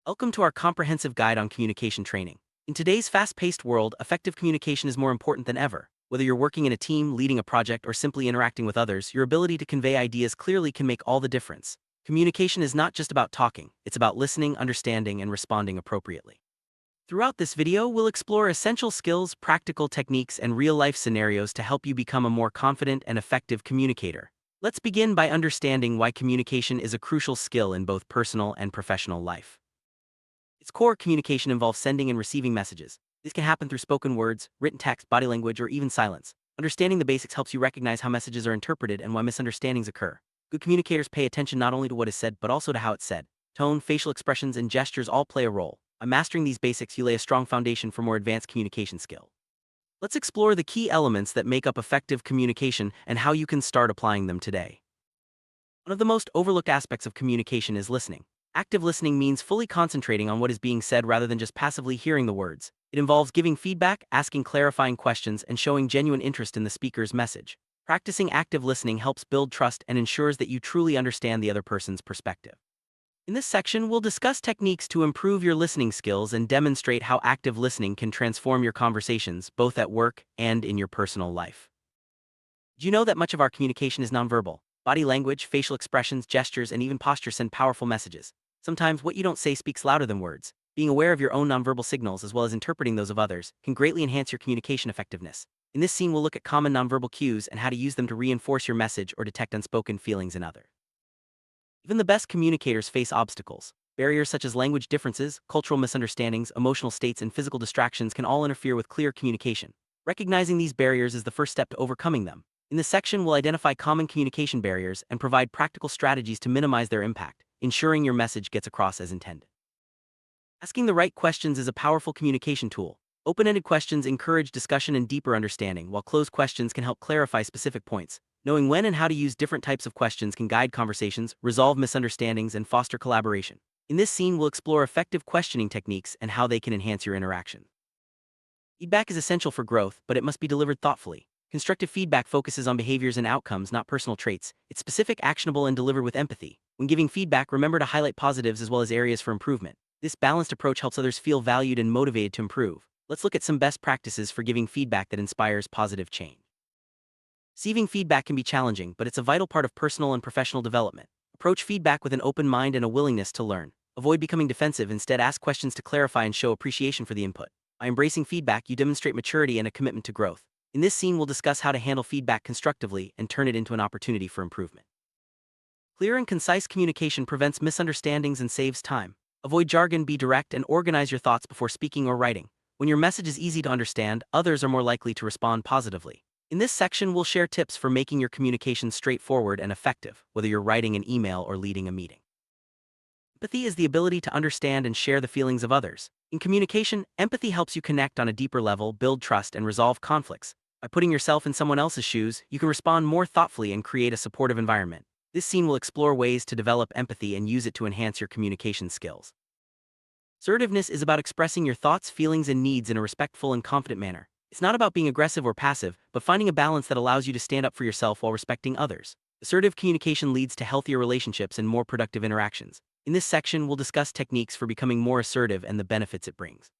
Welcome to our comprehensive guide on communication training. In today's fast-paced world, effective communication is more important than ever. Whether you're working in a team, leading a project, or simply interacting with others, your ability to convey ideas clearly can make all the difference. Communication is not just about talking, it's about listening, understanding, and responding appropriately. Throughout this video, we'll explore essential skills, practical techniques, and real-life scenarios to help you become a more confident and effective communicator. Let's begin by understanding why communication is a crucial skill in both personal and professional life. Its core, communication involves sending and receiving messages. This can happen through spoken words, written text, body language, or even silence. Understanding the basics helps you recognize how messages are interpreted and why misunderstandings occur. Good communicators pay attention not only to what is said, but also to how it's said. Tone, facial expressions, and gestures all play a role. By mastering these basics, you lay a strong foundation for more advanced communication skill. Let's explore the key elements that make up effective communication and how you can start applying them today. One of the most overlooked aspects of communication is listening. Active listening means fully concentrating on what is being said rather than just passively hearing the words. It involves giving feedback, asking clarifying questions, and showing genuine interest in the speaker's message. Practicing active listening helps build trust and ensures that you truly understand the other person's perspective. In this section, we'll discuss techniques to improve your listening skills and demonstrate how active listening can transform your conversations, both at work and in your personal life. Do you know that much of our communication is nonverbal? Body language, facial expressions, gestures, and even posture send powerful messages. Sometimes what you don't say speaks louder than words. Being aware of your own nonverbal signals as well as interpreting those of others can greatly enhance your communication effectiveness. In this scene, we'll look at common nonverbal cues and how to use them to reinforce your message or detect unspoken feelings in others. Even the best communicators face obstacles. Barriers such as language differences, cultural misunderstandings, emotional states, and physical distractions can all interfere with clear communication. Recognizing these barriers is the first step to overcoming them. In this section, we'll identify common communication barriers and provide practical strategies to minimize their impact, ensuring your message gets across as intended. Asking the right questions is a powerful communication tool. Open-ended questions encourage discussion and deeper understanding, while closed questions can help clarify specific points. Knowing when and how to use different types of questions can guide conversations, resolve misunderstandings, and foster collaboration. In this scene, we'll explore effective questioning techniques and how they can enhance your interaction. Feedback is essential for growth, but it must be delivered thoughtfully. Constructive feedback focuses on behaviors and outcomes, not personal traits. It's specific, actionable, and delivered with empathy. When giving feedback, remember to highlight positives as well as areas for improvement. This balanced approach helps others feel valued and motivated to improve. Let's look at some best practices for giving feedback that inspires positive change. Receiving feedback can be challenging, but it's a vital part of personal and professional development. Approach feedback with an open mind and a willingness to learn. Avoid becoming defensive, instead ask questions to clarify and show appreciation for the input. By embracing feedback, you demonstrate maturity and a commitment to growth. In this scene, we'll discuss how to handle feedback constructively and turn it into an opportunity for improvement. Clear and concise communication prevents misunderstandings and saves time. Avoid jargon, be direct, and organize your thoughts before speaking or writing. When your message is easy to understand, others are more likely to respond positively. In this section, we'll share tips for making your communication straightforward and effective, whether you're writing an email or leading a meeting. Empathy is the ability to understand and share the feelings of others. In communication, empathy helps you connect on a deeper level, build trust, and resolve conflicts. By putting yourself in someone else's shoes, you can respond more thoughtfully and create a supportive environment. This scene will explore ways to develop empathy and use it to enhance your communication skills. Assertiveness is about expressing your thoughts, feelings, and needs in a respectful and confident manner. It's not about being aggressive or passive, but finding a balance that allows you to stand up for yourself while respecting others. Assertive communication leads to healthier relationships and more productive interactions. In this section, we'll discuss techniques for becoming more assertive and the benefits it brings.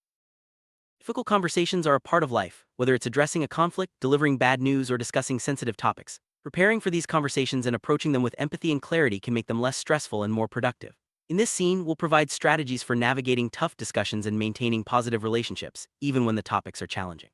Difficult conversations are a part of life, whether it's addressing a conflict, delivering bad news, or discussing sensitive topics. Preparing for these conversations and approaching them with empathy and clarity can make them less stressful and more productive. In this scene, we'll provide strategies for navigating tough discussions and maintaining positive relationships, even when the topics are challenging.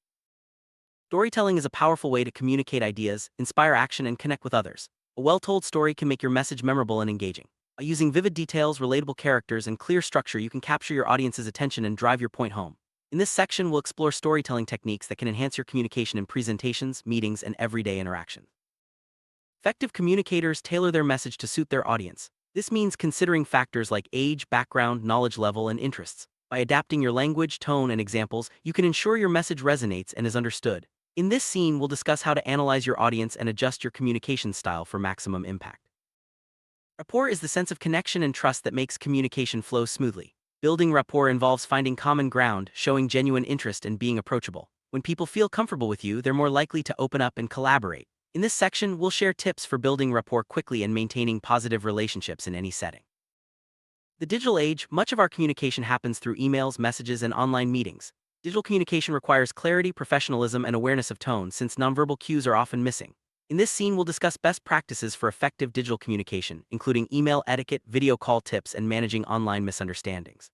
Storytelling is a powerful way to communicate ideas, inspire action, and connect with others. A well-told story can make your message memorable and engaging. By using vivid details, relatable characters, and clear structure, you can capture your audience's attention and drive your point home. In this section, we'll explore storytelling techniques that can enhance your communication in presentations, meetings, and everyday interactions. Effective communicators tailor their message to suit their audience. This means considering factors like age, background, knowledge level, and interests. By adapting your language, tone, and examples, you can ensure your message resonates and is understood. In this scene, we'll discuss how to analyze your audience and adjust your communication style for maximum impact. Rapport is the sense of connection and trust that makes communication flow smoothly. Building rapport involves finding common ground, showing genuine interest, and being approachable. When people feel comfortable with you, they're more likely to open up and collaborate. In this section, we'll share tips for building rapport quickly and maintaining positive relationships in any setting. The digital age, much of our communication happens through emails, messages, and online meetings. Digital communication requires clarity, professionalism, and awareness of tone since nonverbal cues are often missing. In this scene, we'll discuss best practices for effective digital communication, including email etiquette, video call tips, and managing online misunderstandings.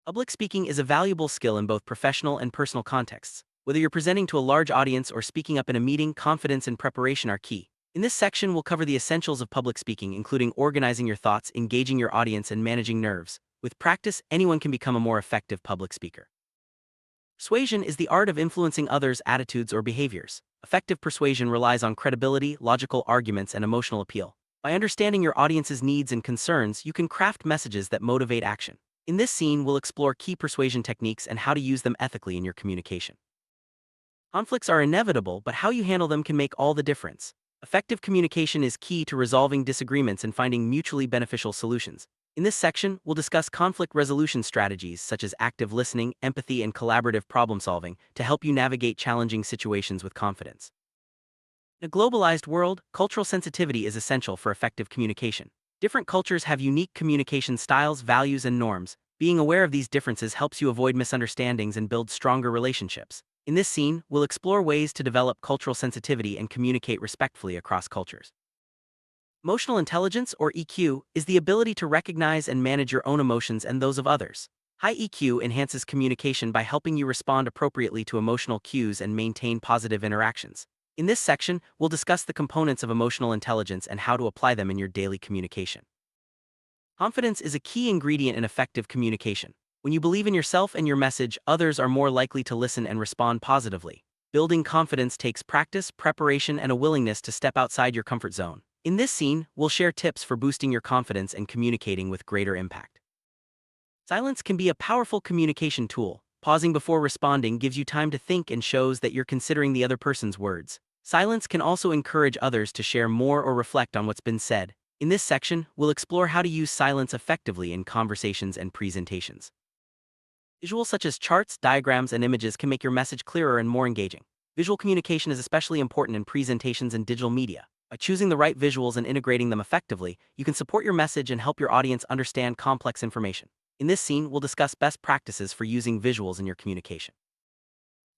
Public speaking is a valuable skill in both professional and personal contexts. Whether you're presenting to a large audience or speaking up in a meeting, confidence and preparation are key. In this section, we'll cover the essentials of public speaking, including organizing your thoughts, engaging your audience, and managing nerves. With practice, anyone can become a more effective public speaker. Persuasion is the art of influencing others' attitudes or behaviors. Effective persuasion relies on credibility, logical arguments, and emotional appeal. By understanding your audience's needs and concerns, you can craft messages that motivate action. In this scene, we'll explore key persuasion techniques and how to use them ethically in your communication. Conflicts are inevitable, but how you handle them can make all the difference. Effective communication is key to resolving disagreements and finding mutually beneficial solutions. In this section, we'll discuss conflict resolution strategies such as active listening, empathy, and collaborative problem-solving to help you navigate challenging situations with confidence. In a globalized world, cultural sensitivity is essential for effective communication. Different cultures have unique communication styles, values, and norms. Being aware of these differences helps you avoid misunderstandings and build stronger relationships. In this scene, we'll explore ways to develop cultural sensitivity and communicate respectfully across cultures. Emotional intelligence, or EQ, is the ability to recognize and manage your own emotions and those of others. High EQ enhances communication by helping you respond appropriately to emotional cues and maintain positive interactions. In this section, we'll discuss the components of emotional intelligence and how to apply them in your daily communication. Confidence is a key ingredient in effective communication. When you believe in yourself and your message, others are more likely to listen and respond positively. Building confidence takes practice, preparation, and a willingness to step outside your comfort zone. In this scene, we'll share tips for boosting your confidence and communicating with greater impact. Silence can be a powerful communication tool. Pausing before responding gives you time to think and shows that you're considering the other person's words. Silence can also encourage others to share more or reflect on what's been said. In this section, we'll explore how to use silence effectively in conversations and presentations. Visuals such as charts, diagrams, and images can make your message clearer and more engaging. Visual communication is especially important in presentations and digital media. By choosing the right visuals and integrating them effectively, you can support your message and help your audience understand complex information. In this scene, we'll discuss best practices for using visuals in your communication.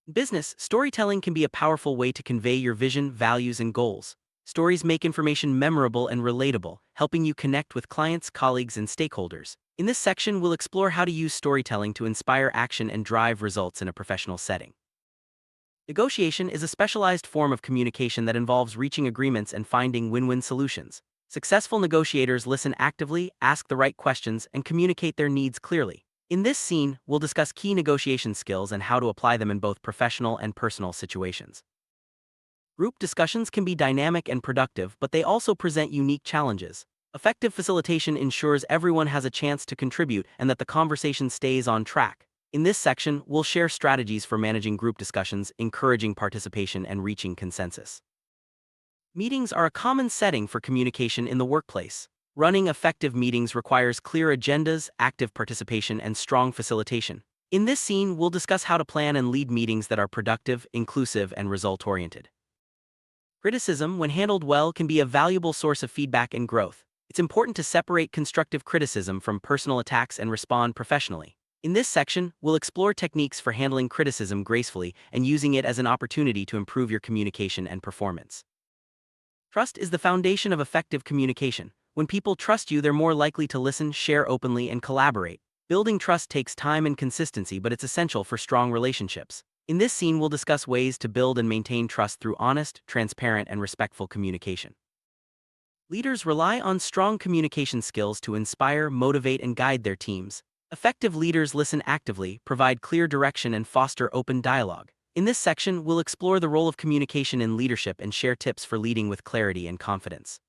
In business, storytelling can be a powerful way to convey your vision, values, and goals. Stories make information memorable and relatable, helping you connect with clients, colleagues, and stakeholders. In this section, we'll explore how to use storytelling to inspire action and drive results in a professional setting. Negotiation is a specialized form of communication that involves reaching agreements and finding win-win solutions. Successful negotiators listen actively, ask the right questions, and communicate their needs clearly. In this scene, we'll discuss key negotiation skills and how to apply them in both professional and personal situations. Group discussions can be dynamic and productive, but they also present unique challenges. Effective facilitation ensures everyone has a chance to contribute and that the conversation stays on track. In this section, we'll share strategies for managing group discussions, encouraging participation, and reaching consensus. Meetings are a common setting for communication in the workplace. Running effective meetings requires clear agendas, active participation, and strong facilitation. In this scene, we'll discuss how to plan and lead meetings that are productive, inclusive, and result-oriented. Criticism, when handled well, can be a valuable source of feedback and growth. It's important to separate constructive criticism from personal attacks and respond professionally. In this section, we'll explore techniques for handling criticism gracefully and using it as an opportunity to improve your communication and performance. Trust is the foundation of effective communication. When people trust you, they're more likely to listen, share openly, and collaborate. Building trust takes time and consistency, but it's essential for strong relationships. In this scene, we'll discuss ways to build and maintain trust through honest, transparent, and respectful communication. Leaders rely on strong communication skills to inspire, motivate, and guide their teams. Effective leaders listen actively, provide clear direction, and foster open dialogue. In this section, we'll explore the role of communication in leadership and share tips for leading with clarity and confidence.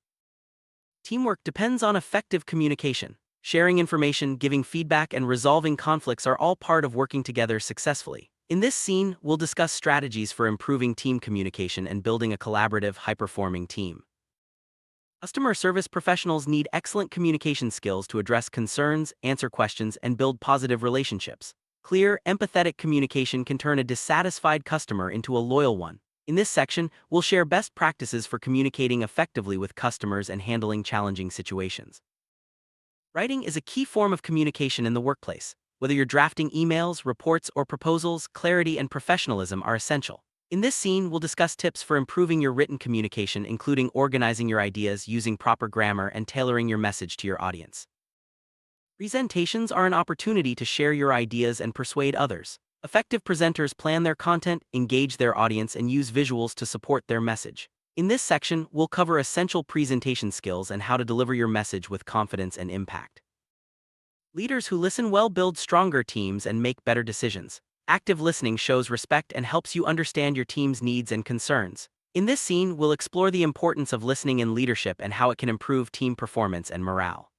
Teamwork depends on effective communication. Sharing information, giving feedback, and resolving conflicts are all part of working together successfully. In this scene, we'll discuss strategies for improving team communication and building a collaborative, high-performing team. Customer service professionals need excellent communication skills to address concerns, answer questions, and build positive relationships. Clear, empathetic communication can turn a dissatisfied customer into a loyal one. In this section, we'll share best practices for communicating effectively with customers and handling challenging situations. Writing is a key form of communication in the workplace. Whether you're drafting emails, reports, or proposals, clarity and professionalism are essential. In this scene, we'll discuss tips for improving your written communication, including organizing your ideas, using proper grammar, and tailoring your message to your audience. Presentations are an opportunity to share your ideas and persuade others. Effective presenters plan their content, engage their audience, and use visuals to support their message. In this section, we'll cover essential presentation skills and how to deliver your message with confidence and impact. Leaders who listen well build stronger teams and make better decisions. Active listening shows respect and helps you understand your team's needs and concerns. In this scene, we'll explore the importance of listening in leadership and how it can improve team performance and morale.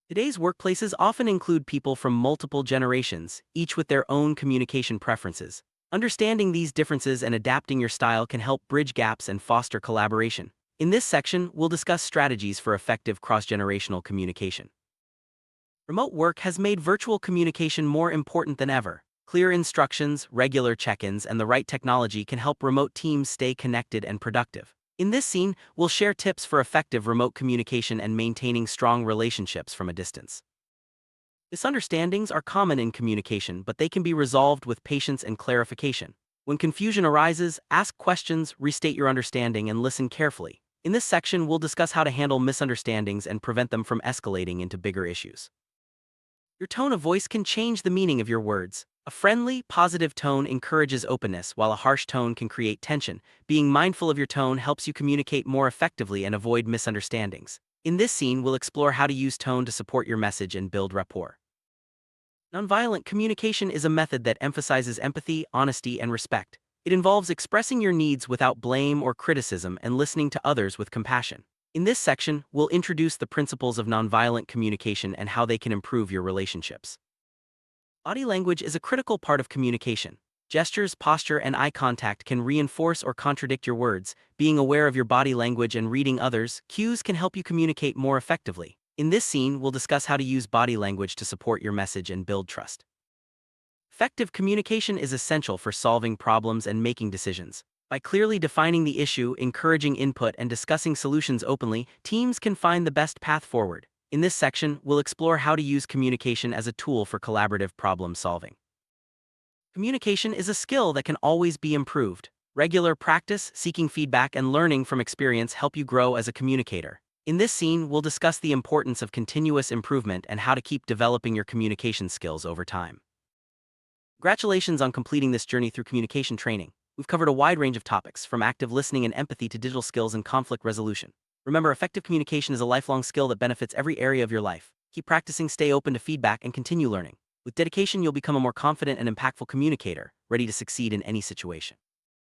Today's workplaces often include people from multiple generations, each with their own communication preferences. Understanding these differences and adapting your style can help bridge gaps and foster collaboration. In this section, we'll discuss strategies for effective cross-generational communication. Remote work has made virtual communication more important than ever. Clear instructions, regular check-ins, and the right technology can help remote teams stay connected and productive. In this scene, we'll share tips for effective remote communication and maintaining strong relationships from a distance. Misunderstandings are common in communication, but they can be resolved with patience and clarification. When confusion arises, ask questions, restate your understanding, and listen carefully. In this section, we'll discuss how to handle misunderstandings and prevent them from escalating into bigger issues. Your tone of voice can change the meaning of your words. A friendly, positive tone encourages openness, while a harsh tone can create tension. Being mindful of your tone helps you communicate more effectively and avoid misunderstandings. In this scene, we'll explore how to use tone to support your message and build rapport. Nonviolent communication is a method that emphasizes empathy, honesty, and respect. It involves expressing your needs without blame or criticism and listening to others with compassion. In this section, we'll introduce the principles of nonviolent communication and how they can improve your relationships. Body language is a critical part of communication. Gestures, posture, and eye contact can reinforce or contradict your words. Being aware of your body language and reading others' cues can help you communicate more effectively. In this scene, we'll discuss how to use body language to support your message and build trust. Effective communication is essential for solving problems and making decisions. By clearly defining the issue, encouraging input, and discussing solutions openly, teams can find the best path forward. In this section, we'll explore how to use communication as a tool for collaborative problem solving. Communication is a skill that can always be improved. Regular practice, seeking feedback, and learning from experience help you grow as a communicator. In this scene, we'll discuss the importance of continuous improvement and how to keep developing your communication skills over time. Congratulations on completing this journey through communication training. We've covered a wide range of topics, from active listening and empathy to digital skills and conflict resolution. Remember, effective communication is a lifelong skill that benefits every area of your life. Keep practicing, stay open to feedback, and continue learning. With dedication, you'll become a more confident and impactful communicator, ready to succeed in any situation.